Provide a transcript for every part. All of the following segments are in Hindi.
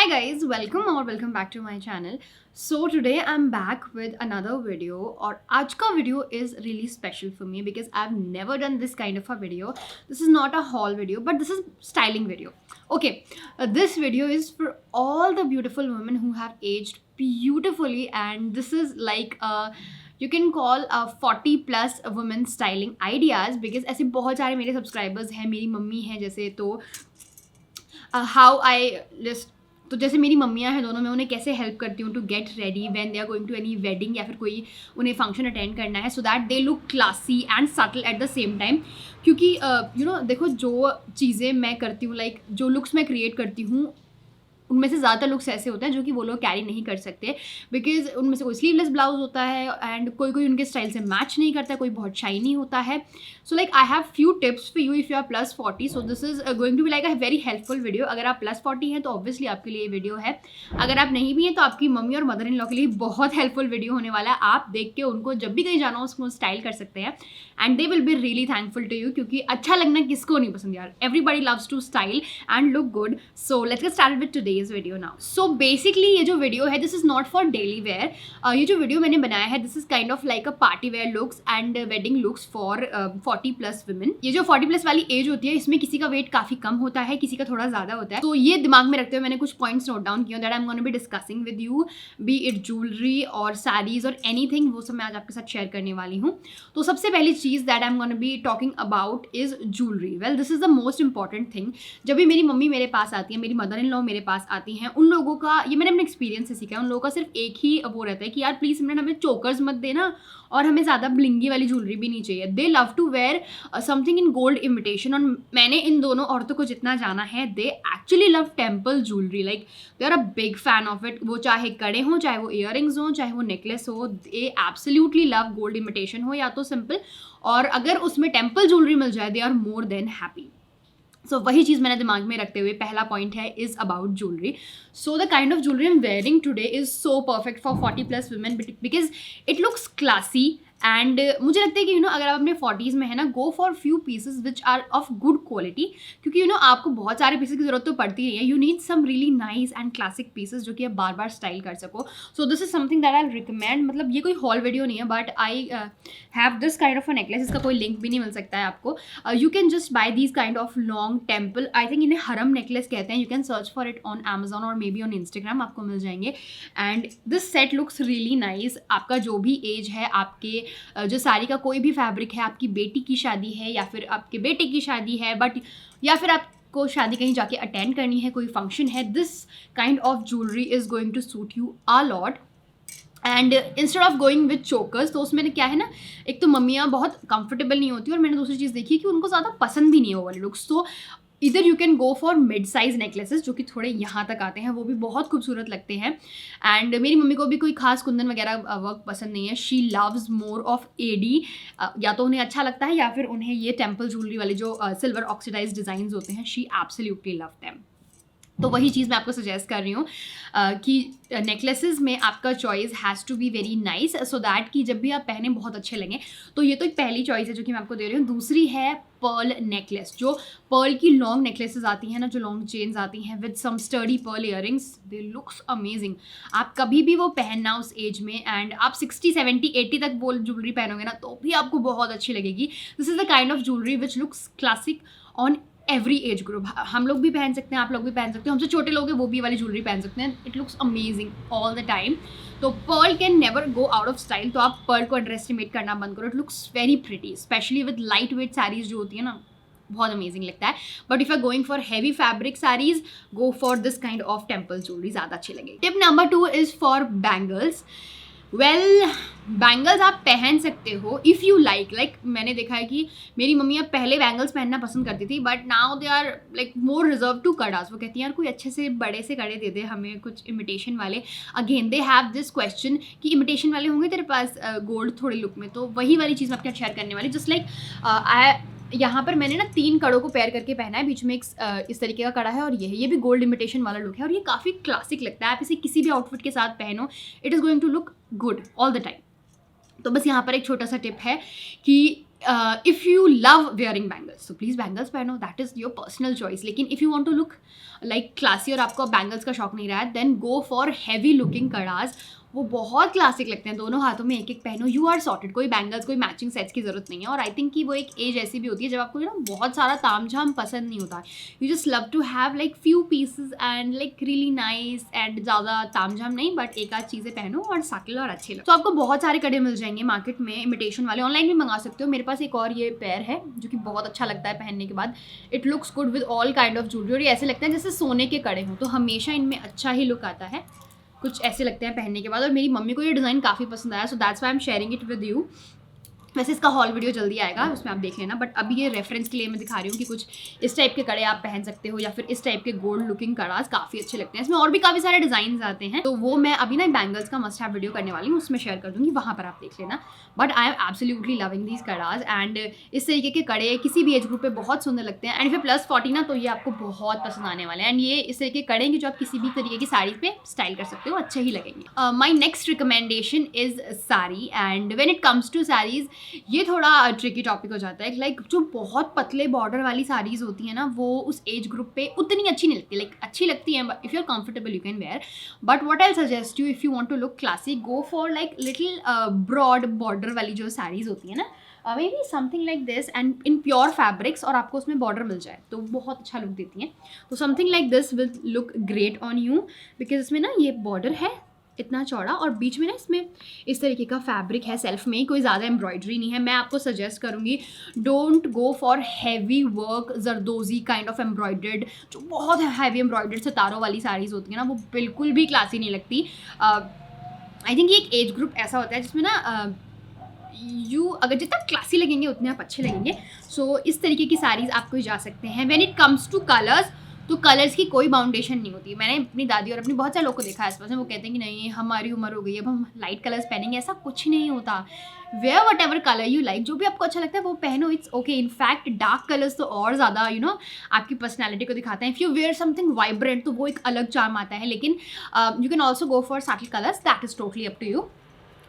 guys, welcome back to my channel. So today I'm back with another video और आज का video is really special for me because I've never done this kind of a video. This is not a haul video but this is styling video. Okay, this video is for all the beautiful women who have aged beautifully and this is like a you can call a 40 plus women styling ideas because ऐसे बहुत सारे मेरे सब्सक्राइबर्स हैं, मेरी मम्मी हैं जैसे तो हाउ आई जस्ट तो जैसे मेरी मम्मियाँ हैं दोनों, मैं उन्हें कैसे हेल्प करती हूँ to get ready when they are going to any wedding या फिर कोई उन्हें फंक्शन अटेंड करना है so that they look classy and subtle at the same time. क्योंकि देखो जो चीज़ें मैं करती हूँ लाइक जो लुक्स मैं क्रिएट करती हूँ उनमें से ज़्यादा लुक्स ऐसे होते हैं जो कि वो लोग कैरी नहीं कर सकते बिकॉज उनमें से कोई स्लीवलेस ब्लाउज होता है एंड कोई उनके स्टाइल से मैच नहीं करता, कोई बहुत शाइनी होता है. So like I have few tips for you if you are +40. So this is going to be like a very helpful video. अगर आप +40 हैं तो ऑब्वियसली आपके लिए ये वीडियो है. अगर आप नहीं भी हैं तो आपकी मम्मी और मदर इन लॉ के लिए बहुत हेल्पफुल वीडियो होने वाला है. आप देख के उनको जब भी कहीं जाना हो उसको स्टाइल कर सकते हैं and they will be really thankful to you. क्योंकि अच्छा लगना किसको नहीं पसंद यार, everybody loves to style and look good. So let's get started with today's video now. So basically ये जो वीडियो है this is not for daily wear. ये जो वीडियो मैंने बनाया है this is kind of like a party wear looks and wedding looks for 40 plus women. ये जो 40 प्लस वाली एज होती है इसमें किसी का वेट काफी कम होता है, किसी का थोड़ा ज्यादा होता है. तो ये दिमाग में रखते हुए मैंने कुछ पॉइंट्स नोट डाउन किए that I am gonna be discussing with you, B it jewellery और साड़ीज और एनीथिंग, वो सब मैं आज आपके साथ शेयर करने वाली हूँ. तो सबसे पहली चीज that I am gonna be talking about is jewellery. Well this is the most important thing. जब भी मेरी मम्मी मेरे पास आती है, मेरी मदर इन लॉ मेरे पास आती हैं, उन लोगों का ये मैंने अपने एक्सपीरियंस से सीखा है, उन लोगों का सिर्फ एक ही वो रहता है कि यार प्लीज सिमरन हमें चोकर्स मत देना और हमें ज़्यादा ब्लिंगी वाली ज्वेलरी भी नहीं चाहिए. They love to wear something in gold imitation. और मैंने इन दोनों औरतों को जितना जाना है they actually love temple jewellery. Like they are a big fan of it. वो चाहे कड़े हों, चाहे वो इयररिंग्स हों, चाहे वो नेकलेस हो, दे एब्सोल्युटली लव गोल्ड इमिटेशन हो या तो सिंपल. और अगर उसमें टेम्पल ज्वेलरी मिल जाए they are more than happy. So वही चीज़ मैंने दिमाग में रखते हुए पहला पॉइंट है is about jewellery. So the kind of jewellery I am wearing today is so perfect for 40 plus women because it looks classy and मुझे लगता है कि अगर आप अपने 40s में है ना, go for few pieces which are of good quality. क्योंकि आपको बहुत सारे पीसेस की जरूरत तो पड़ती नहीं है. You need some really nice and classic pieces जो कि आप बार बार स्टाइल कर सको. So this is something that I recommend. मतलब ये कोई हॉल वीडियो नहीं है but I have this kind of a necklace. इसका कोई लिंक भी नहीं मिल सकता है आपको. You can just buy these kind of long temple, I think इन्हें हरम नेकलेस कहते हैं. You can search for it on Amazon और मे बी ऑन Instagram, आपको मिल जाएंगे. And this set looks really nice. आपका जो भी एज है, आपके जो साड़ी का कोई भी फैब्रिक है, आपकी बेटी की शादी है या फिर आपके बेटे की शादी है बट या फिर आपको शादी कहीं जाके अटेंड करनी है, कोई फंक्शन है, this kind of jewellery is going to suit you a lot. And instead of going with chokers, तो उसमें क्या है ना, एक तो मम्मियाँ बहुत कंफर्टेबल नहीं होती और मैंने दूसरी चीज़ देखी कि उनको ज़्यादा पसंद भी नहीं है वो वाले लुक्स. तो इधर you can go for mid size necklaces जो कि थोड़े यहाँ तक आते हैं, वो भी बहुत खूबसूरत लगते हैं. एंड मेरी मम्मी को भी कोई खास कुंदन वगैरह वर्क पसंद नहीं है. She loves more of AD. या तो उन्हें अच्छा लगता है या फिर उन्हें ये टेम्पल ज्वेलरी वाले जो सिल्वर ऑक्सीडाइज डिज़ाइंस होते हैं, शी एब्सोल्युटली लव देम. तो वही चीज़ मैं आपको सजेस्ट कर रही हूँ कि नेकलेसेस में आपका choice has to be very nice so that कि जब भी आप पहने बहुत अच्छे लगें. तो ये तो एक पहली चॉइस है जो कि मैं आपको दे रही हूँ. दूसरी है पर्ल नेकलेस. जो पर्ल की लॉन्ग नेकलेसेस आती हैं ना, जो लॉन्ग चेन्स आती हैं with some study pearl earrings, they looks amazing. आप कभी भी वो पहनना उस एज में एंड आप 60, 70, 80 तक वो ज्वेलरी पहनोगे ना तो भी आपको बहुत अच्छी लगेगी. This is the kind of jewellery which looks classic on every age group. हम लोग भी पहन सकते हैं, आप लोग भी पहन सकते हो, हमसे छोटे लोग हैं वो भी वाली ज्वेलरी पहन सकते हैं. It looks amazing all the time. तो pearl can never go out of style. तो आप पर्ल को अंडर एस्टिमेट करना बंद करो. It looks very pretty, specially with light weight sarees जो होती है ना, बहुत अमेजिंग लगता है. But if are going for heavy fabric sarees, go for this kind of temple jewellery, ज़्यादा अच्छी लगेगी. Tip number 2 is for bangles. Well bangles आप पहन सकते हो इफ़ यू लाइक मैंने देखा है कि मेरी मम्मियाँ पहले बैंगल्स पहनना पसंद करती थी but now they are like more reserve to kadas. वो कहती हैं यार कोई अच्छे से बड़े से कड़े दे दे हमें, कुछ इमिटेशन वाले. Again they have this question कि इमिटेशन वाले होंगे तेरे पास गोल्ड थोड़े लुक में. तो वही वाली चीज़ मैं आपके साथ शेयर करने वाली. जस्ट लाइक आई यहाँ पर मैंने ना 3 कड़ों को पेयर करके पहना है. बीच में एक इस तरीके का कड़ा है और ये भी गोल्ड इमिटेशन वाला लुक है और ये काफ़ी क्लासिक लगता है. आप इसे किसी भी आउटफिट के साथ पहनो, it is going to look good all the time. तो बस यहाँ पर एक छोटा सा टिप है कि if you love wearing bangles तो प्लीज़ बैंगल्स पहनो, that is your personal choice. लेकिन if you want to look like classy और आपको बैंगल्स का शौक नहीं रहा है, then go for heavy looking kadas. वो बहुत क्लासिक लगते हैं. दोनों हाथों में एक एक पहनो, यू आर सॉर्टेड. कोई बैंगल्स, कोई मैचिंग सेट्स की जरूरत नहीं है. और आई थिंक कि वो एक एज ऐसी भी होती है जब आपको ना बहुत सारा तामझाम पसंद नहीं होता. You just love to have like few pieces and like really nice and ज़्यादा तामझाम नहीं, बट एक आध चीज़ें पहनो और साकिल और अच्छे लगो. तो आपको बहुत सारे कड़े मिल जाएंगे मार्केट में, इमिटेशन वाले. ऑनलाइन भी मंगा सकते हो. मेरे पास एक और ये पेयर है जो कि बहुत अच्छा लगता है पहनने के बाद. It looks good with all kind of jewellery. और ये ऐसे लगते हैं जैसे सोने के कड़े हों, तो हमेशा इनमें अच्छा ही लुक आता है. कुछ ऐसे लगते हैं पहनने के बाद. और मेरी मम्मी को ये डिज़ाइन काफ़ी पसंद आया, so that's why I am sharing it with you. वैसे इसका हॉल वीडियो जल्दी आएगा, उसमें आप देख लेना. बट अभी ये रेफरेंस के लिए मैं दिखा रही हूँ कि कुछ इस टाइप के कड़े आप पहन सकते हो, या फिर इस टाइप के गोल्ड लुकिंग कड़ाज काफ़ी अच्छे लगते हैं. इसमें और भी काफ़ी सारे डिज़ाइन आते हैं, तो वो मैं अभी ना बैंगल्स का मस्ट हैव वीडियो करने वाली हूँ, उसमें शेयर कर दूँगी, वहाँ पर आप देख लेना. But I am absolutely loving these kadas. And इस तरीके के कड़े किसी भी एज ग्रुप पे बहुत सुंदर लगते हैं. एंड फिर +40 ना, तो ये आपको बहुत पसंद आने वाले हैं. एंड ये इस तरीके के कड़े हैं जो आप किसी भी तरीके की साड़ी पे स्टाइल कर सकते हो, अच्छे ही लगेंगे. My next recommendation is sari. And when it comes to saris, ये थोड़ा ट्रिकी टॉपिक हो जाता है. लाइक जो बहुत पतले बॉर्डर वाली साड़ीज़ होती हैं ना, वो उस एज ग्रुप पे उतनी अच्छी नहीं लगती. लाइक अच्छी लगती हैं, if you are comfortable you can wear. But what I suggest you, if you want to look classic, go for like little broad border वाली जो साड़ीज़ होती है ना, maybe something like this and in pure fabrics, और आपको उसमें बॉर्डर मिल जाए तो बहुत अच्छा लुक देती हैं. तो something like this will look great on you, because इसमें ना ये बॉर्डर है इतना चौड़ा, और बीच में ना इसमें इस तरीके का फैब्रिक है सेल्फ में, कोई ज़्यादा एम्ब्रॉयडरी नहीं है. मैं आपको सजेस्ट करूँगी, don't go for heavy work zardozi kind of embroidered. जो बहुत हैवी एम्ब्रॉयडर्ड सितारों वाली साड़ीज़ होती है ना, वो बिल्कुल भी क्लासी नहीं लगती. आई थिंक ये एक एज ग्रुप ऐसा होता है जिसमें ना यू अगर जितना क्लासी लगेंगे उतने आप अच्छे लगेंगे. सो इस तरीके की साड़ीज़ आप कोई जा सकते हैं. When it comes two colours, तो कलर्स की कोई बाउंडेशन नहीं होती. मैंने अपनी दादी और अपनी बहुत सारे लोगों को देखा है आसपास में, वो कहते हैं कि नहीं हमारी उम्र हो गई, अब हम लाइट कलर्स पहनेंगे. ऐसा कुछ नहीं होता. Wear whatever colour you like, जो भी आपको अच्छा लगता है वो पहनो, it's okay. In fact dark colours तो और ज़्यादा आपकी पर्सनैलिटी को दिखाते हैं. If you wear something vibrant तो वो एक अलग चार्म आता है. लेकिन you can also go for subtle colours, that is totally up to you.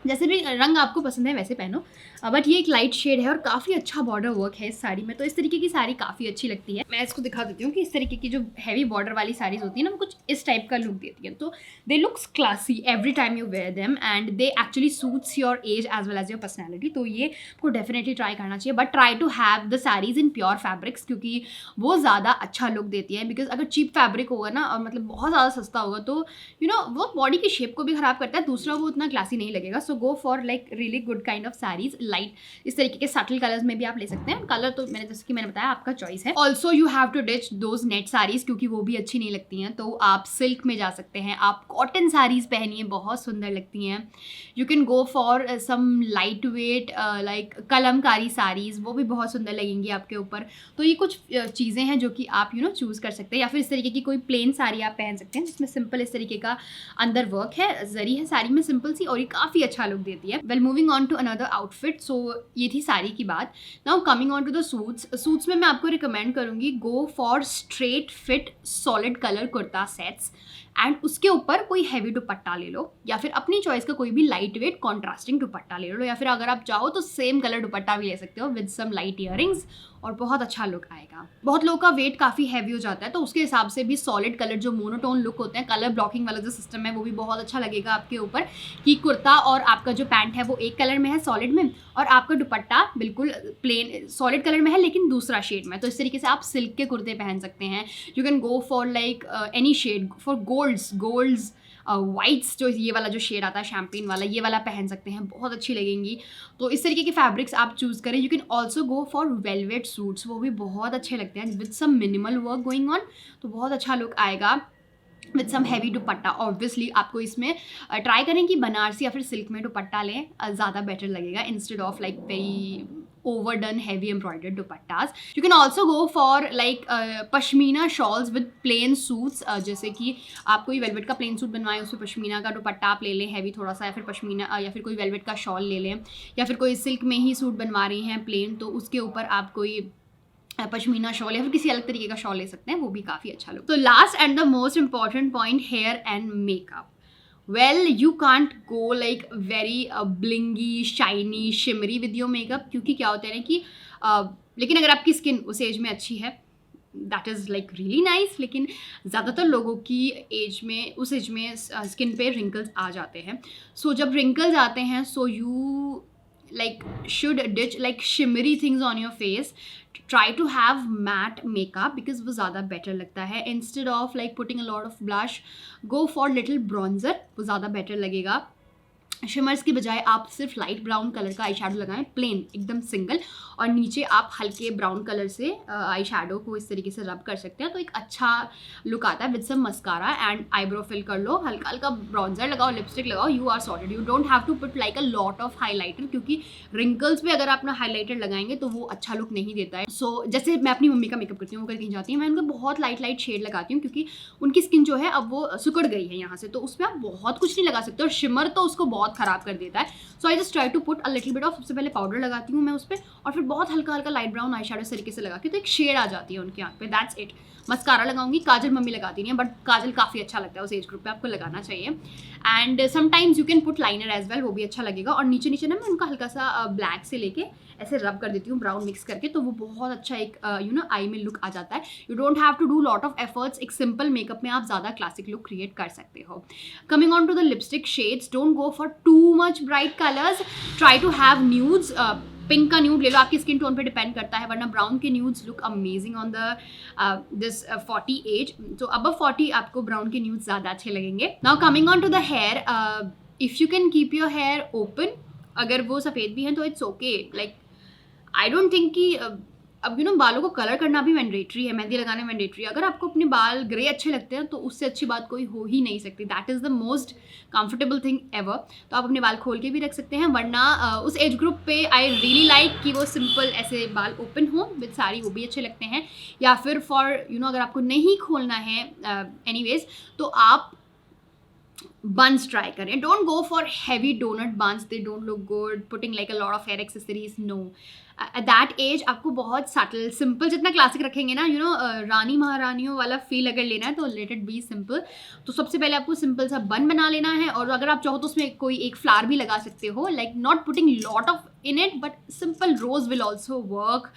जैसे भी रंग आपको पसंद है वैसे पहनो. बट ये एक लाइट शेड है और काफ़ी अच्छा बॉर्डर वर्क है इस साड़ी में, तो इस तरीके की साड़ी काफ़ी अच्छी लगती है. मैं इसको दिखा देती हूँ कि इस तरीके की जो हैवी बॉर्डर वाली साड़ीज़ होती है ना, वो कुछ इस टाइप का लुक देती है. तो they looks classy every time you wear them, and they actually suits your age as well as your personality. तो ये आपको डेफिनेटली ट्राई करना चाहिए. But try to have the saris in pure fabrics, क्योंकि वो ज़्यादा अच्छा लुक देती है. बिकॉज अगर चीप फैब्रिक होगा ना, और मतलब बहुत ज़्यादा सस्ता होगा, तो वो बॉडी की शेप को भी ख़राब करता है. दूसरा वो उतना क्लासी नहीं लगेगा. So go for like really good kind of saris. Light इस तरीके के सटल कलर्स में भी आप ले सकते हैं. कलर तो जैसे कि मैंने बताया आपका चॉइस है. Also you have to ditch those net saris, क्योंकि वो भी अच्छी नहीं लगती हैं. तो आप सिल्क में जा सकते हैं, आप कॉटन साड़ीज पहनिए, बहुत सुंदर लगती हैं. You can go for some light weight like Kalamkari saris, वो भी बहुत सुंदर लगेंगी आपके ऊपर. तो ये कुछ चीज़ें हैं जो कि आप चूज़ कर सकते हैं. या फिर इस तरीके की कोई प्लेन साड़ी आप पहन सकते हैं जिसमें सिंपल इस तरीके का अंदर वर्क है, जरी है साड़ी में सिंपल सी, और ये काफ़ी अच्छा लुक देती है. Well moving on to another outfit. So ये थी साड़ी की बात. Now coming on to the suits. Suits में मैं आपको रिकमेंड करूँगी, go for straight fit solid colour kurta sets, and उसके ऊपर कोई हैवी दुपट्टा ले लो, या फिर अपनी चॉइस का कोई भी लाइट वेट कॉन्ट्रास्टिंग दुपट्टा ले लो, या फिर अगर आप चाहो तो सेम कलर दुपट्टा भी ले सकते हो विद सम लाइट ईयरिंग्स, और बहुत अच्छा लुक आएगा. बहुत लोगों का वेट काफ़ी हैवी हो जाता है, तो उसके हिसाब से भी सॉलिड कलर जो मोनोटोन लुक होते हैं, कलर ब्लॉकिंग वाला जो सिस्टम है, वो भी बहुत अच्छा लगेगा आपके ऊपर, कि कुर्ता और आपका जो पैंट है वो एक कलर में है सॉलिड में, और आपका दुपट्टा बिल्कुल प्लेन सॉलिड कलर में है लेकिन दूसरा शेड में. तो इस तरीके से आप सिल्क के कुर्ते पहन सकते हैं. You can go for like any shade, for golds whites, जो ये वाला जो शेड आता है शैम्पेन वाला, ये वाला पहन सकते हैं, बहुत अच्छी लगेंगी. तो इस तरीके की फैब्रिक्स आप चूज़ करें. You can also go for velvet suits, वो भी बहुत अच्छे लगते हैं with some minimal work going on, तो बहुत अच्छा लुक आएगा with some heavy dupatta. Obviously आपको इसमें ट्राई करें कि बनारसी या फिर सिल्क में दुपट्टा लें, ज़्यादा बेटर लगेगा instead of like very overdone heavy embroidered dupattas. You can also go for like pashmina shawls with plane suits. जैसे कि आप कोई वेलवेट का प्लेन सूट बनवाएं, उसमें पश्मीना का दुपट्टा आप ले लें हैवी थोड़ा सा, या फिर पश्मीना या फिर कोई वेलवेट का शॉल ले लें, या फिर कोई सिल्क में ही सूट बनवा रही हैं प्लेन, तो उसके ऊपर आप कोई पश्मीना शॉल या फिर किसी अलग तरीके का शॉल ले सकते हैं, वो भी काफ़ी अच्छा लुक. तो last and the most important point, hair and makeup. Well you can't go like very blingy shiny shimmery with your makeup, क्योंकि क्या होता है ना कि लेकिन अगर आपकी स्किन उस एज में अच्छी है that is like really nice, लेकिन ज़्यादातर लोगों की एज में उस एज में स्किन पे रिंकल्स आ जाते हैं. सो जब रिंकल्स आते हैं so you like should ditch like shimmery things on your face. Try to have matte makeup because वो ज़्यादा better लगता है. Instead of like putting a lot of blush, go for little bronzer, वो ज़्यादा better लगेगा. शिमर्स की बजाय आप सिर्फ लाइट ब्राउन कलर का आई शेडो लगाएं, प्लेन एकदम सिंगल, और नीचे आप हल्के ब्राउन कलर से आई शेडो को इस तरीके से रब कर सकते हैं, तो एक अच्छा लुक आता है. With some mascara and eyebrow fill कर लो, हल्का हल्का ब्राउन्जर लगाओ, लिपस्टिक लगाओ, you are sorted. You don't have to put like a lot of highlighter, क्योंकि रिंकल्स पे अगर आप अपना हाईलाइटर लगाएंगे तो वो अच्छा लुक नहीं देता है. सो जैसे मैं अपनी मम्मी का मेकअप करती हूँ, वो कहीं जाती हूँ, मैं उनको बहुत लाइट लाइट शेड लगाती हूँ, क्योंकि उनकी स्किन जो है अब वो सुकड़ गई है यहाँ से, तो उसमें आप बहुत कुछ नहीं लगा सकते, और शिमर तो उसको बहुत ख़राब कर देता है. So I just try to put a little bit of, सबसे पहले पाउडर लगाती हूँ मैं उस पर, और फिर बहुत हल्का हल्का लाइट ब्राउन आई शेडो इस तरीके से लगा के, तो एक शेड आ जाती है उनके आँख पे. That's it. मस्कारा लगाऊंगी. काजल मम्मी लगाती नहीं है, बट काजल काफ़ी अच्छा लगता है उस एज ग्रुप पे, आपको लगाना चाहिए. And sometimes you can put liner as well, वो भी अच्छा लगेगा. और नीचे नीचे ना मैं उनका हल्का सा ब्लैक से लेके ऐसे रब कर देती हूँ, ब्राउन मिक्स करके, तो वो बहुत अच्छा एक यू नो आई में लुक आ जाता है. You don't have to do lot of efforts. एक सिंपल मेकअप में आप ज़्यादा क्लासिक लुक क्रिएट कर सकते हो. Coming on to the lipstick shades, don't go for too much bright colours. Try to have nudes. Pink का न्यूड ले लो, आपकी स्किन टोन पे डिपेंड करता है, वरना ब्राउन के nudes look amazing on the this 40 age. तो अबव 40 आपको ब्राउन के न्यूड्स ज़्यादा अच्छे लगेंगे. Now coming on to the hair, if you can keep your hair open, अगर वो सफ़ेद भी हैं तो it's okay. Like I don't think कि अब यू नो बालों को कलर करना भी मैंडेटरी है, मेहंदी लगाना मैंडेटरी है. अगर आपको अपने बाल ग्रे अच्छे लगते हैं तो उससे अच्छी बात कोई हो ही नहीं सकती. That is the most comfortable thing ever. तो आप अपने बाल खोल के भी रख सकते हैं, वरना उस एज ग्रुप पे आई रियली लाइक कि वो सिंपल ऐसे बाल ओपन हो विद साड़ी, वो भी अच्छे लगते हैं. या फिर फॉर यू नो अगर आपको नहीं खोलना है एनीवेज, तो आप buns ट्राई करें. Don't go for heavy donut buns, they don't look good. Putting like a lot of hair accessories, no. At that age आपको बहुत सटल सिंपल, जितना क्लासिक रखेंगे ना, यू नो रानी महारानियों वाला फील अगर लेना है तो लेट इट बी सिंपल. तो सबसे पहले आपको सिंपल सा बन बना लेना है, और अगर आप चाहो तो उसमें कोई एक फ्लावर भी लगा सकते हो, like not putting lot of in it, but simple rose will also work.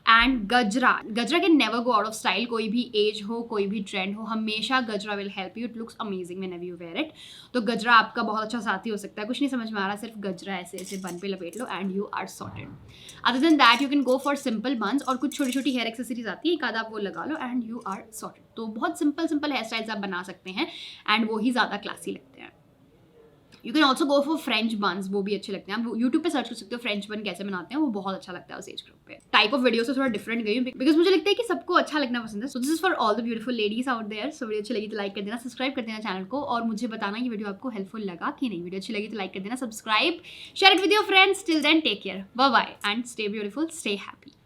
And gajra can never go out of style. कोई भी एज हो, कोई भी ट्रेंड हो, हमेशा gajra will help you. It looks amazing whenever you wear it. तो गजरा आपका बहुत अच्छा साथी हो सकता है. कुछ नहीं समझ में आ रहा, सिर्फ गजरा ऐसे ऐसे बन पे लपेट लो and you are sorted. Other than that you can go for simple buns, और कुछ छोटी छोटी हेयर एक्सेसरीज आती है, एक आधा आप वो लगा लो एंड यू आर सॉर्टेड. तो बहुत सिंपल सिंपल हेयर स्टाइल्स आप बना सकते हैं, एंड वो ही ज़्यादा क्लासी लगते हैं. You can also go for French buns, वो भी अच्छे लगते हैं. आप यूट्यूब पे सर्च कर सकते हो फ्रेंच बन कैसे बनाते हैं, वो बहुत अच्छा लगता है उस एज ग्रुप पे. टाइप ऑफ वीडियो से थोड़ा डिफरेंट गई हूँ, बिकॉज मुझे लगता है कि सबको अच्छा लगना पसंद है. So this is for all the beautiful ladies out there. So video अच्छी लगी तो लाइक कर देना, सब्सक्राइब कर देना चैनल को, और मुझे बताना ये वीडियो आपको हेल्पफुल लगा कि नहीं. वीडियो अच्छी लगी तो लाइक कर देना, subscribe, share it with your friends. Till then take care, bye bye, and stay beautiful, stay happy.